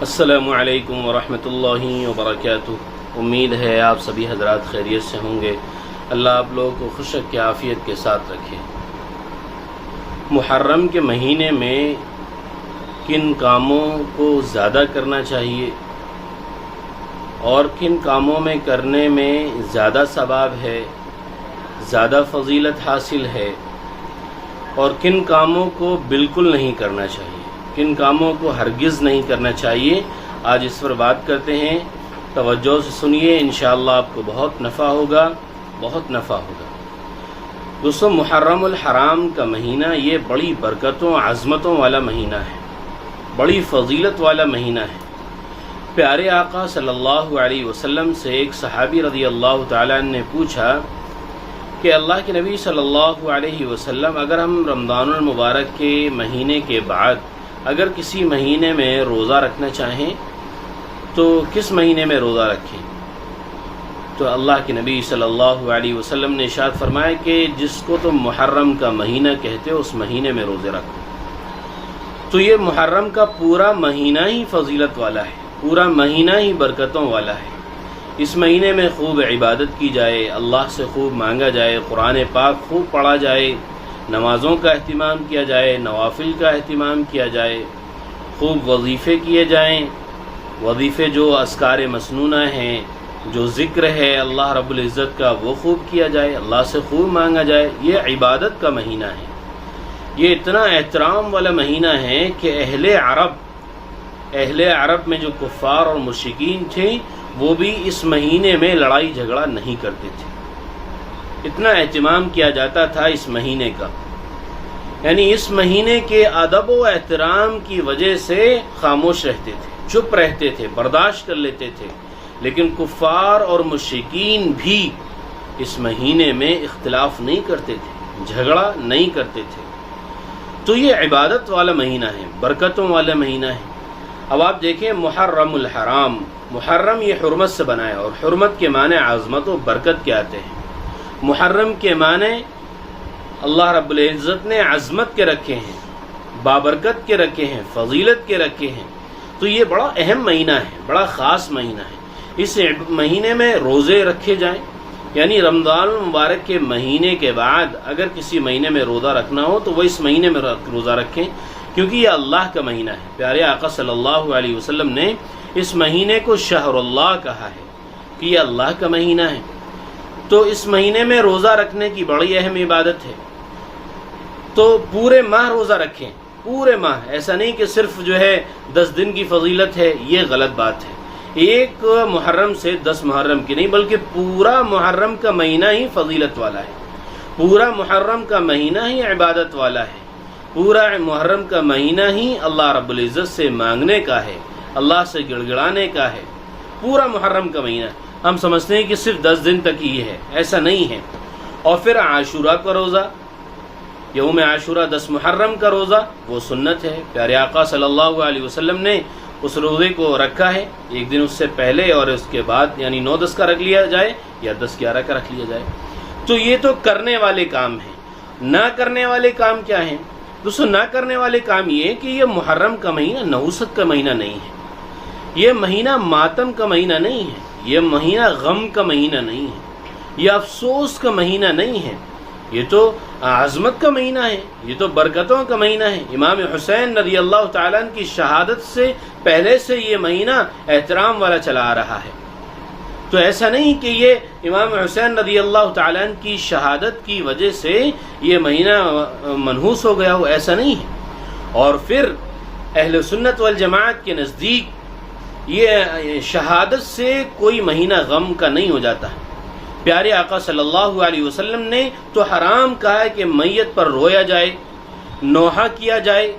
السلام علیکم ورحمۃ اللہ وبرکاتہ۔ امید ہے آپ سبھی حضرات خیریت سے ہوں گے۔ اللہ آپ لوگوں کو خوشک عافیت کے ساتھ رکھے۔ محرم کے مہینے میں کن کاموں کو زیادہ کرنا چاہیے اور کن کاموں میں کرنے میں زیادہ ثواب ہے، زیادہ فضیلت حاصل ہے، اور کن کاموں کو بالکل نہیں کرنا چاہیے، کن کاموں کو ہرگز نہیں کرنا چاہیے، آج اس پر بات کرتے ہیں۔ توجہ سے سنیے، انشاءاللہ آپ کو بہت نفع ہوگا، بہت نفع ہوگا۔ دوستو، محرم الحرام کا مہینہ یہ بڑی برکتوں عظمتوں والا مہینہ ہے، بڑی فضیلت والا مہینہ ہے۔ پیارے آقا صلی اللہ علیہ وسلم سے ایک صحابی رضی اللہ تعالیٰ عنہ نے پوچھا کہ اللہ کے نبی صلی اللہ علیہ وسلم، اگر ہم رمضان المبارک کے مہینے کے بعد اگر کسی مہینے میں روزہ رکھنا چاہیں تو کس مہینے میں روزہ رکھیں؟ تو اللہ کے نبی صلی اللہ علیہ وسلم نے ارشاد فرمایا کہ جس کو تم محرم کا مہینہ کہتے ہو اس مہینے میں روزے رکھو۔ تو یہ محرم کا پورا مہینہ ہی فضیلت والا ہے، پورا مہینہ ہی برکتوں والا ہے۔ اس مہینے میں خوب عبادت کی جائے، اللہ سے خوب مانگا جائے، قرآن پاک خوب پڑھا جائے، نمازوں کا اہتمام کیا جائے، نوافل کا اہتمام کیا جائے، خوب وظیفے کیے جائیں۔ وظیفے جو اذکار مسنونہ ہیں، جو ذکر ہے اللہ رب العزت کا، وہ خوب کیا جائے، اللہ سے خوب مانگا جائے۔ یہ عبادت کا مہینہ ہے، یہ اتنا احترام والا مہینہ ہے کہ اہل عرب میں جو کفار اور مشرکین تھے وہ بھی اس مہینے میں لڑائی جھگڑا نہیں کرتے تھے، اتنا اہتمام کیا جاتا تھا اس مہینے کا۔ یعنی اس مہینے کے ادب و احترام کی وجہ سے خاموش رہتے تھے، چپ رہتے تھے، برداشت کر لیتے تھے، لیکن کفار اور مشرکین بھی اس مہینے میں اختلاف نہیں کرتے تھے، جھگڑا نہیں کرتے تھے۔ تو یہ عبادت والا مہینہ ہے، برکتوں والا مہینہ ہے۔ اب آپ دیکھیں، محرم الحرام، محرم یہ حرمت سے بنا ہے، اور حرمت کے معنی عظمت و برکت کے آتے ہیں۔ محرم کے معنی اللہ رب العزت نے عظمت کے رکھے ہیں، بابرکت کے رکھے ہیں، فضیلت کے رکھے ہیں۔ تو یہ بڑا اہم مہینہ ہے، بڑا خاص مہینہ ہے۔ اس مہینے میں روزے رکھے جائیں، یعنی رمضان المبارک کے مہینے کے بعد اگر کسی مہینے میں روزہ رکھنا ہو تو وہ اس مہینے میں روزہ رکھیں، کیونکہ یہ اللہ کا مہینہ ہے۔ پیارے آقا صلی اللہ علیہ وسلم نے اس مہینے کو شہر اللہ کہا ہے کہ یہ اللہ کا مہینہ ہے۔ تو اس مہینے میں روزہ رکھنے کی بڑی اہم عبادت ہے۔ تو پورے ماہ روزہ رکھیں، پورے ماہ، ایسا نہیں کہ صرف 10 دن کی فضیلت ہے، یہ غلط بات ہے۔ ایک محرم سے 10 محرم کی نہیں، بلکہ پورا محرم کا مہینہ ہی فضیلت والا ہے، پورا محرم کا مہینہ ہی عبادت والا ہے، پورا محرم کا مہینہ ہی اللہ رب العزت سے مانگنے کا ہے، اللہ سے گڑ گڑانے کا ہے۔ پورا محرم کا مہینہ ہم سمجھتے ہیں کہ صرف 10 دن تک ہی ہے، ایسا نہیں ہے۔ اور پھر عاشورہ کا روزہ، یوم عاشورہ 10 محرم کا روزہ، وہ سنت ہے۔ پیارے آقا صلی اللہ علیہ وسلم نے اس روزے کو رکھا ہے، ایک دن اس سے پہلے اور اس کے بعد، یعنی 9-10 کا رکھ لیا جائے یا 10-11 کا رکھ لیا جائے۔ تو یہ تو کرنے والے کام ہیں۔ نہ کرنے والے کام کیا ہیں؟ دوستو، نہ کرنے والے کام یہ کہ یہ محرم کا مہینہ نحوست کا مہینہ نہیں ہے، یہ مہینہ ماتم کا مہینہ نہیں ہے، یہ مہینہ غم کا مہینہ نہیں ہے، یہ افسوس کا مہینہ نہیں ہے، یہ تو عظمت کا مہینہ ہے، یہ تو برکتوں کا مہینہ ہے۔ امام حسین رضی اللہ تعالیٰ عنہ کی شہادت سے پہلے سے یہ مہینہ احترام والا چلا آ رہا ہے۔ تو ایسا نہیں کہ یہ امام حسین رضی اللہ تعالیٰ عنہ کی شہادت کی وجہ سے یہ مہینہ منحوس ہو گیا ہو، ایسا نہیں ہے۔ اور پھر اہل سنت والجماعت کے نزدیک یہ شہادت سے کوئی مہینہ غم کا نہیں ہو جاتا۔ پیارے آقا صلی اللہ علیہ وسلم نے تو حرام کہا ہے کہ میت پر رویا جائے، نوحہ کیا جائے،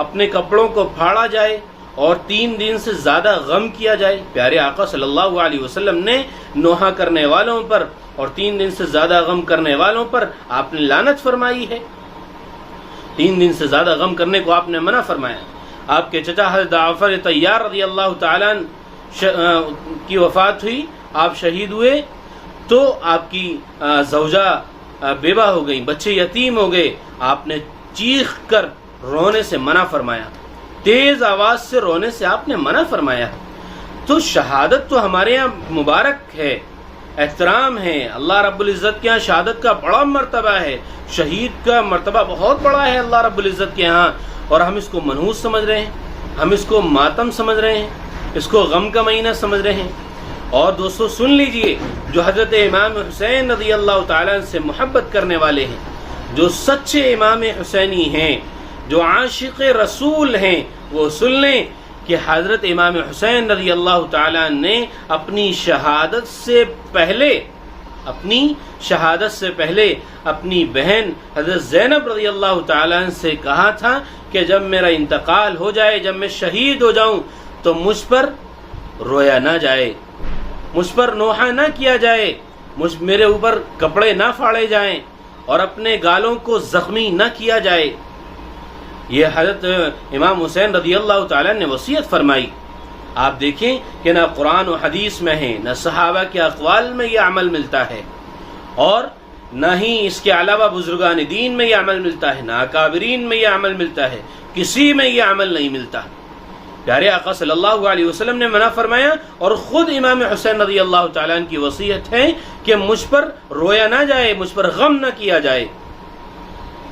اپنے کپڑوں کو پھاڑا جائے اور 3 دن سے زیادہ غم کیا جائے۔ پیارے آقا صلی اللہ علیہ وسلم نے نوحہ کرنے والوں پر اور 3 دن سے زیادہ غم کرنے والوں پر آپ نے لعنت فرمائی ہے، 3 دن سے زیادہ غم کرنے کو آپ نے منع فرمایا۔ آپ کے چچا حضرت جعفر طیار رضی اللہ تعالیٰ کی وفات ہوئی، آپ شہید ہوئے، تو آپ کی زوجہ بیوہ ہو گئی، بچے یتیم ہو گئے، آپ نے چیخ کر رونے سے منع فرمایا۔ تیز آواز سے رونے سے آپ نے منع فرمایا. تو شہادت تو ہمارے یہاں مبارک ہے، احترام ہے. اللہ رب العزت کے یہاں شہادت کا بڑا مرتبہ ہے، شہید کا مرتبہ بہت بڑا ہے اللہ رب العزت کے یہاں، اور ہم اس کو منحوس سمجھ رہے ہیں، ہم اس کو ماتم سمجھ رہے ہیں، اس کو غم کا مہینہ سمجھ رہے ہیں. اور دوستو سن لیجئے، جو حضرت امام حسین رضی اللہ تعالیٰ عنہ سے محبت کرنے والے ہیں، جو سچے امام حسینی ہیں، جو عاشق رسول ہیں، وہ سن لیں کہ حضرت امام حسین رضی اللہ تعالیٰ عنہ نے اپنی شہادت سے پہلے اپنی بہن حضرت زینب رضی اللہ تعالیٰ عنہ سے کہا تھا کہ جب میرا انتقال ہو جائے، جب میں شہید ہو جاؤں تو مجھ پر رویا نہ جائے، مجھ پر نوحہ نہ کیا جائے، میرے اوپر کپڑے نہ پھاڑے جائیں اور اپنے گالوں کو زخمی نہ کیا جائے. یہ حضرت امام حسین رضی اللہ تعالیٰ نے وصیت فرمائی. آپ دیکھیں کہ نہ قرآن و حدیث میں ہے، نہ صحابہ کے اقوال میں یہ عمل ملتا ہے، اور نہ ہی اس کے علاوہ بزرگان دین میں یہ عمل ملتا ہے، نہ اکابرین میں یہ عمل ملتا ہے، کسی میں یہ عمل نہیں ملتا. پیارے آقا صلی اللہ علیہ وسلم نے منع فرمایا، اور خود امام حسین رضی اللہ تعالیٰ عنہ کی وصیت ہے کہ مجھ پر رویا نہ جائے، مجھ پر غم نہ کیا جائے.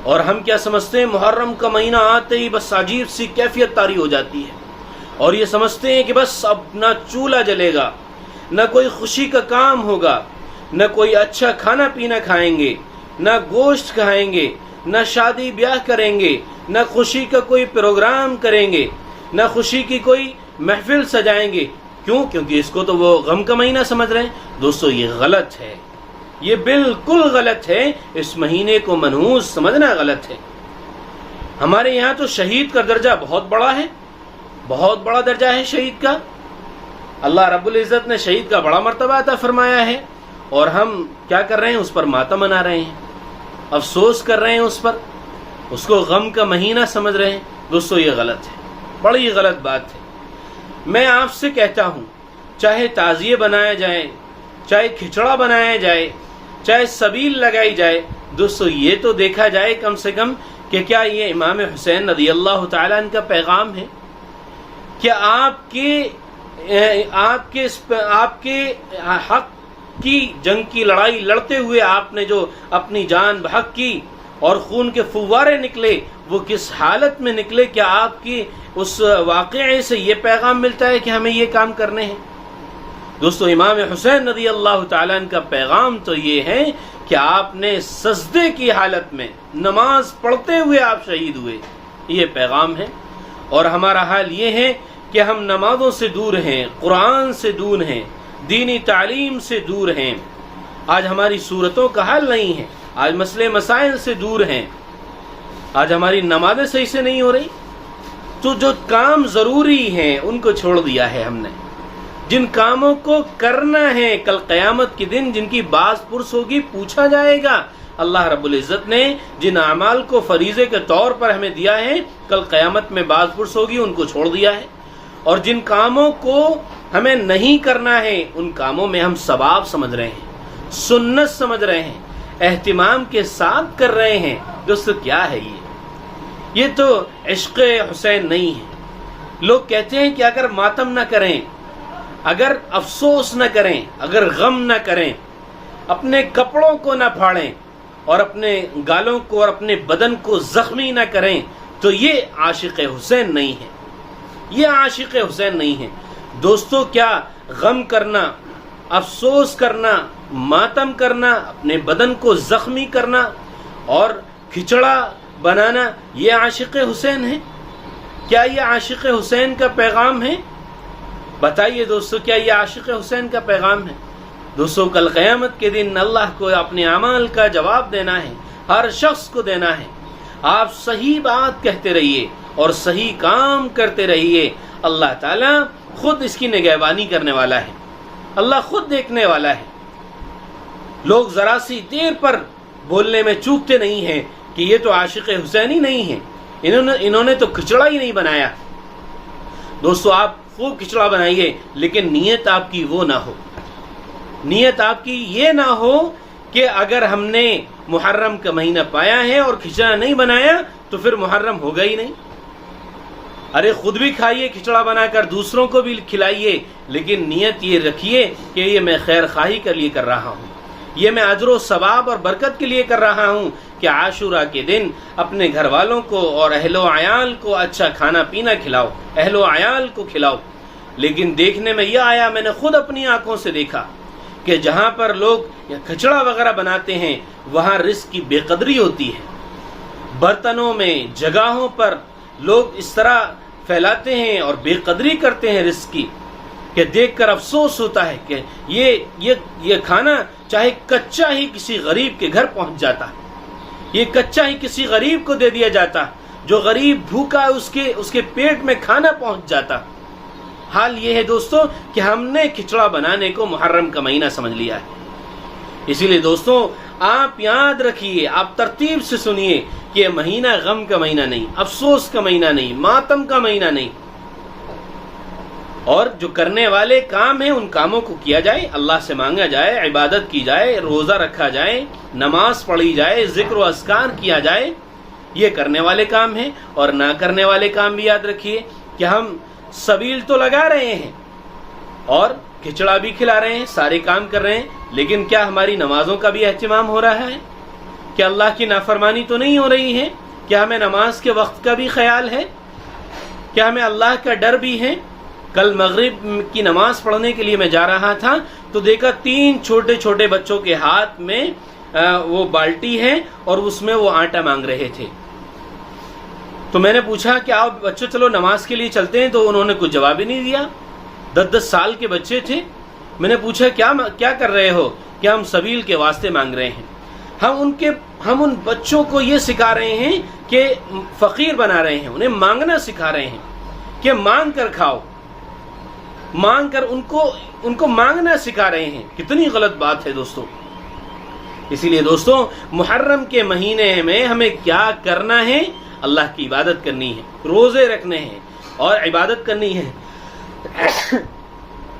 اور ہم کیا سمجھتے ہیں، محرم کا مہینہ آتے ہی بس عجیب سی کیفیت طاری ہو جاتی ہے، اور یہ سمجھتے ہیں کہ بس اب نہ چولہا جلے گا، نہ کوئی خوشی کا کام ہوگا، نہ کوئی اچھا کھانا پینا کھائیں گے، نہ گوشت کھائیں گے، نہ شادی بیاہ کریں گے، نہ خوشی کا کوئی پروگرام کریں گے، نہ خوشی کی کوئی محفل سجائیں گے. کیوں؟ کیونکہ اس کو تو وہ غم کا مہینہ سمجھ رہے ہیں. دوستو یہ غلط ہے، یہ بالکل غلط ہے. اس مہینے کو منحوس سمجھنا غلط ہے. ہمارے یہاں تو شہید کا درجہ بہت بڑا ہے، بہت بڑا درجہ ہے شہید کا. اللہ رب العزت نے شہید کا بڑا مرتبہ عطا فرمایا ہے، اور ہم کیا کر رہے ہیں؟ اس پر ماتم منا رہے ہیں، افسوس کر رہے ہیں اس پر، اس کو غم کا مہینہ سمجھ رہے ہیں. دوستو یہ غلط ہے، بڑی غلط بات ہے. میں آپ سے کہتا ہوں، چاہے تعزیے بنائے جائیں، چاہے کھچڑا بنایا جائے، چاہے سبیل لگائی جائے، دوستو یہ تو دیکھا جائے کم سے کم کہ کیا یہ امام حسین رضی اللہ تعالیٰ عنہ کا پیغام ہے؟ کیا آپ کے حق کی جنگ کی لڑائی لڑتے ہوئے آپ نے جو اپنی جان بحق کی اور خون کے فوارے نکلے، وہ کس حالت میں نکلے؟ کیا آپ کی اس واقعے سے یہ پیغام ملتا ہے کہ ہمیں یہ کام کرنے ہیں؟ دوستو امام حسین رضی اللہ تعالیٰ عنہ کا پیغام تو یہ ہے کہ آپ نے سجدے کی حالت میں نماز پڑھتے ہوئے آپ شہید ہوئے، یہ پیغام ہے. اور ہمارا حال یہ ہے کہ ہم نمازوں سے دور ہیں، قرآن سے دور ہیں، دینی تعلیم سے دور ہیں. آج ہماری صورتوں کا حل نہیں ہے، آج مسئلے مسائل سے دور ہیں، آج ہماری نمازیں صحیح سے نہیں ہو رہی. تو جو کام ضروری ہیں ان کو چھوڑ دیا ہے ہم نے. جن کاموں کو کرنا ہے کل قیامت کے دن جن کی باز پرس ہوگی، پوچھا جائے گا. اللہ رب العزت نے جن اعمال کو فریضے کے طور پر ہمیں دیا ہے، کل قیامت میں باز پرس ہوگی، ان کو چھوڑ دیا ہے. اور جن کاموں کو ہمیں نہیں کرنا ہے، ان کاموں میں ہم ثواب سمجھ رہے ہیں، سنت سمجھ رہے ہیں، اہتمام کے ساتھ کر رہے ہیں. دوستو کیا ہے یہ تو عشق حسین نہیں ہے. لوگ کہتے ہیں کہ اگر ماتم نہ کریں، اگر افسوس نہ کریں، اگر غم نہ کریں، اپنے کپڑوں کو نہ پھاڑیں اور اپنے گالوں کو اور اپنے بدن کو زخمی نہ کریں، تو یہ عاشق حسین نہیں ہے، یہ عاشق حسین نہیں ہے. دوستو کیا غم کرنا، افسوس کرنا، ماتم کرنا، اپنے بدن کو زخمی کرنا اور کھچڑا بنانا، یہ عاشق حسین ہے؟ کیا یہ عاشق حسین کا پیغام ہے؟ بتائیے دوستو، کیا یہ عاشق حسین کا پیغام ہے؟ دوستو کل قیامت کے دن اللہ کو اپنے اعمال کا جواب دینا ہے، ہر شخص کو دینا ہے. آپ صحیح بات کہتے رہیے اور صحیح کام کرتے رہیے. اللہ تعالیٰ خود اس کی نگہبانی کرنے والا ہے، اللہ خود دیکھنے والا ہے. لوگ ذرا سی دیر پر بولنے میں چوکتے نہیں ہیں کہ یہ تو عاشق حسین ہی نہیں ہے، انہوں نے تو کھچڑا ہی نہیں بنایا. دوستو آپ خوب کھچڑا بنائیے، لیکن نیت آپ کی وہ نہ ہو، نیت آپ کی یہ نہ ہو کہ اگر ہم نے محرم کا مہینہ پایا ہے اور کھچڑا نہیں بنایا تو پھر محرم ہوگا ہی نہیں. ارے خود بھی کھائیے کھچڑا بنا کر، دوسروں کو بھی کھلائیے، لیکن نیت یہ رکھیے کہ یہ میں خیر خواہی کے لیے کر رہا ہوں، یہ میں اجر و ثواب اور برکت کے لیے کر رہا ہوں کہ عاشورہ کے دن اپنے گھر والوں کو اور اہل و عیال کو اچھا کھانا پینا کھلاؤ، اہل و عیال کو کھلاؤ۔ لیکن دیکھنے میں یہ آیا، میں نے خود اپنی آنکھوں سے دیکھا کہ جہاں پر لوگ کھچڑا وغیرہ بناتے ہیں وہاں رزق کی بے قدری ہوتی ہے، برتنوں میں جگہوں پر لوگ اس طرح پھیلاتے ہیں اور بے قدری کرتے ہیں رزق کی کہ دیکھ کر افسوس ہوتا ہے کہ یہ کھانا چاہے کچا ہی کسی غریب کے گھر پہنچ جاتا، یہ کچا ہی کسی غریب کو دے دیا جاتا، جو غریب بھوکا ہے اس کے پیٹ میں کھانا پہنچ جاتا۔ حال یہ ہے دوستوں کہ ہم نے کھچڑا بنانے کو محرم کا مہینہ سمجھ لیا ہے۔ اسی لیے دوستوں آپ یاد رکھیے، آپ ترتیب سے سنیے کہ یہ مہینہ غم کا مہینہ نہیں، افسوس کا مہینہ نہیں، ماتم کا مہینہ نہیں، اور جو کرنے والے کام ہیں ان کاموں کو کیا جائے، اللہ سے مانگا جائے، عبادت کی جائے، روزہ رکھا جائے، نماز پڑھی جائے، ذکر و اذکار کیا جائے، یہ کرنے والے کام ہیں۔ اور نہ کرنے والے کام بھی یاد رکھیے کہ ہم سبیل تو لگا رہے ہیں اور کھچڑا بھی کھلا رہے ہیں، سارے کام کر رہے ہیں، لیکن کیا ہماری نمازوں کا بھی اہتمام ہو رہا ہے؟ کیا اللہ کی نافرمانی تو نہیں ہو رہی ہے؟ کیا ہمیں نماز کے وقت کا بھی خیال ہے؟ کیا ہمیں اللہ کا ڈر بھی ہے؟ کل مغرب کی نماز پڑھنے کے لیے میں جا رہا تھا تو دیکھا 3 چھوٹے چھوٹے بچوں کے ہاتھ میں وہ بالٹی ہے اور اس میں وہ آٹا مانگ رہے تھے۔ تو میں نے پوچھا کہ آؤ بچوں چلو نماز کے لیے چلتے ہیں، تو انہوں نے کچھ جواب ہی نہیں دیا۔ 10 سال کے بچے تھے۔ میں نے پوچھا کیا کر رہے ہو؟ کہ ہم سبیل کے واسطے مانگ رہے ہیں۔ ہم ان بچوں کو یہ سکھا رہے ہیں کہ فقیر بنا رہے ہیں، انہیں مانگنا سکھا رہے ہیں کہ مانگ کر کھاؤ، مانگ کر ان کو مانگنا سکھا رہے ہیں۔ کتنی غلط بات ہے دوستوں۔ اسی لیے دوستوں محرم کے مہینے میں ہمیں کیا کرنا ہے؟ اللہ کی عبادت کرنی ہے، روزے رکھنے ہیں اور عبادت کرنی ہے،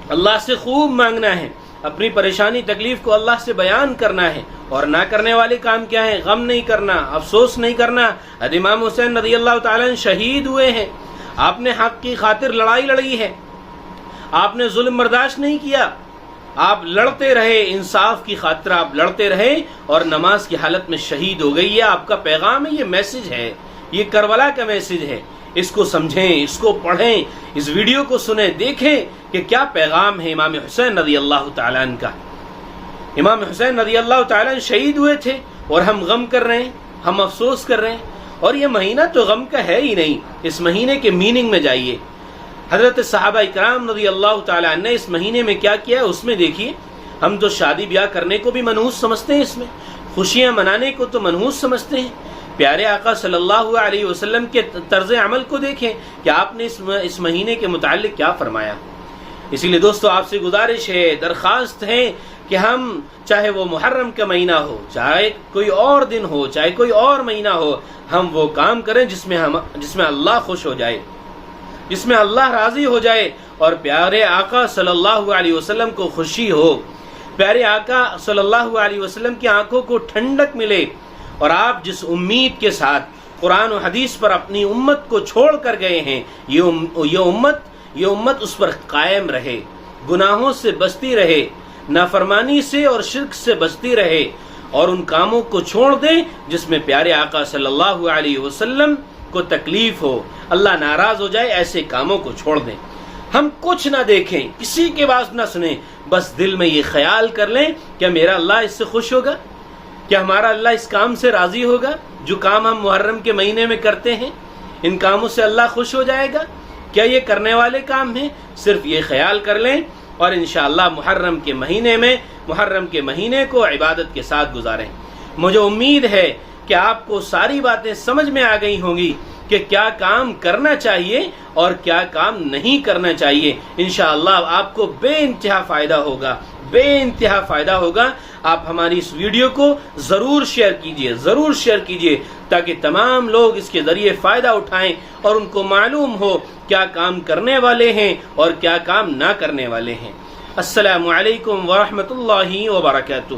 اللہ سے خوب مانگنا ہے، اپنی پریشانی تکلیف کو اللہ سے بیان کرنا ہے۔ اور نہ کرنے والے کام کیا ہیں؟ غم نہیں کرنا، افسوس نہیں کرنا۔ امام حسین رضی اللہ تعالیٰ عنہ شہید ہوئے ہیں، آپ نے حق کی خاطر لڑائی لڑی ہے، آپ نے ظلم برداشت نہیں کیا، آپ لڑتے رہے، انصاف کی خاطر آپ لڑتے رہے اور نماز کی حالت میں شہید ہو گئی۔ یہ آپ کا پیغام ہے، یہ میسج ہے، یہ کربلا کا میسج ہے۔ اس کو سمجھیں، اس کو پڑھیں، اس ویڈیو کو سنیں، دیکھیں کہ کیا پیغام ہے امام حسین رضی اللہ تعالیٰ عنہ کا۔ امام حسین رضی اللہ تعالیٰ عنہ شہید ہوئے تھے اور ہم غم کر رہے ہیں، ہم افسوس کر رہے ہیں، اور یہ مہینہ تو غم کا ہے ہی نہیں۔ اس مہینے کے میننگ میں جائیے، حضرت صحابہ کرام رضی اللہ تعالیٰ عنہ نے اس مہینے میں کیا کیا اس میں دیکھیے۔ ہم تو شادی بیاہ کرنے کو بھی منحوس سمجھتے ہیں، اس میں خوشیاں منانے کو تو منحوس سمجھتے ہیں۔ پیارے آقا صلی اللہ علیہ وسلم کے طرز عمل کو دیکھیں کہ آپ نے اس مہینے کے متعلق کیا فرمایا۔ اسی لیے دوستو آپ سے گزارش ہے، درخواست ہے کہ ہم چاہے وہ محرم کا مہینہ ہو، چاہے کوئی اور دن ہو، چاہے کوئی اور مہینہ ہو، ہم وہ کام کریں جس میں اللہ خوش ہو جائے، جس میں اللہ راضی ہو جائے اور پیارے آقا صلی اللہ علیہ وسلم کو خوشی ہو، پیارے آقا صلی اللہ علیہ وسلم کی آنکھوں کو ٹھنڈک ملے، اور آپ جس امید کے ساتھ قرآن و حدیث پر اپنی امت کو چھوڑ کر گئے ہیں، یہ امت اس پر قائم رہے، گناہوں سے بچتی رہے، نافرمانی سے اور شرک سے بچتی رہے، اور ان کاموں کو چھوڑ دیں جس میں پیارے آقا صلی اللہ علیہ وسلم کو تکلیف ہو، اللہ ناراض ہو جائے، ایسے کاموں کو چھوڑ دیں۔ ہم کچھ نہ دیکھیں، کسی کی بات نہ سنیں، بس دل میں یہ خیال کر لیں کہ میرا اللہ اس سے خوش ہوگا، کیا ہمارا اللہ اس کام سے راضی ہوگا؟ جو کام ہم محرم کے مہینے میں کرتے ہیں، ان کاموں سے اللہ خوش ہو جائے گا؟ کیا یہ کرنے والے کام ہیں؟ صرف یہ خیال کر لیں اور انشاءاللہ محرم کے مہینے کو عبادت کے ساتھ گزاریں۔ مجھے امید ہے کہ آپ کو ساری باتیں سمجھ میں آ گئی ہوں گی کہ کیا کام کرنا چاہیے اور کیا کام نہیں کرنا چاہیے۔ انشاءاللہ آپ کو بے انتہا فائدہ ہوگا۔ آپ ہماری اس ویڈیو کو ضرور شیئر کیجئے تاکہ تمام لوگ اس کے ذریعے فائدہ اٹھائیں اور ان کو معلوم ہو کیا کام کرنے والے ہیں اور کیا کام نہ کرنے والے ہیں۔ السلام علیکم ورحمۃ اللہ وبرکاتہ۔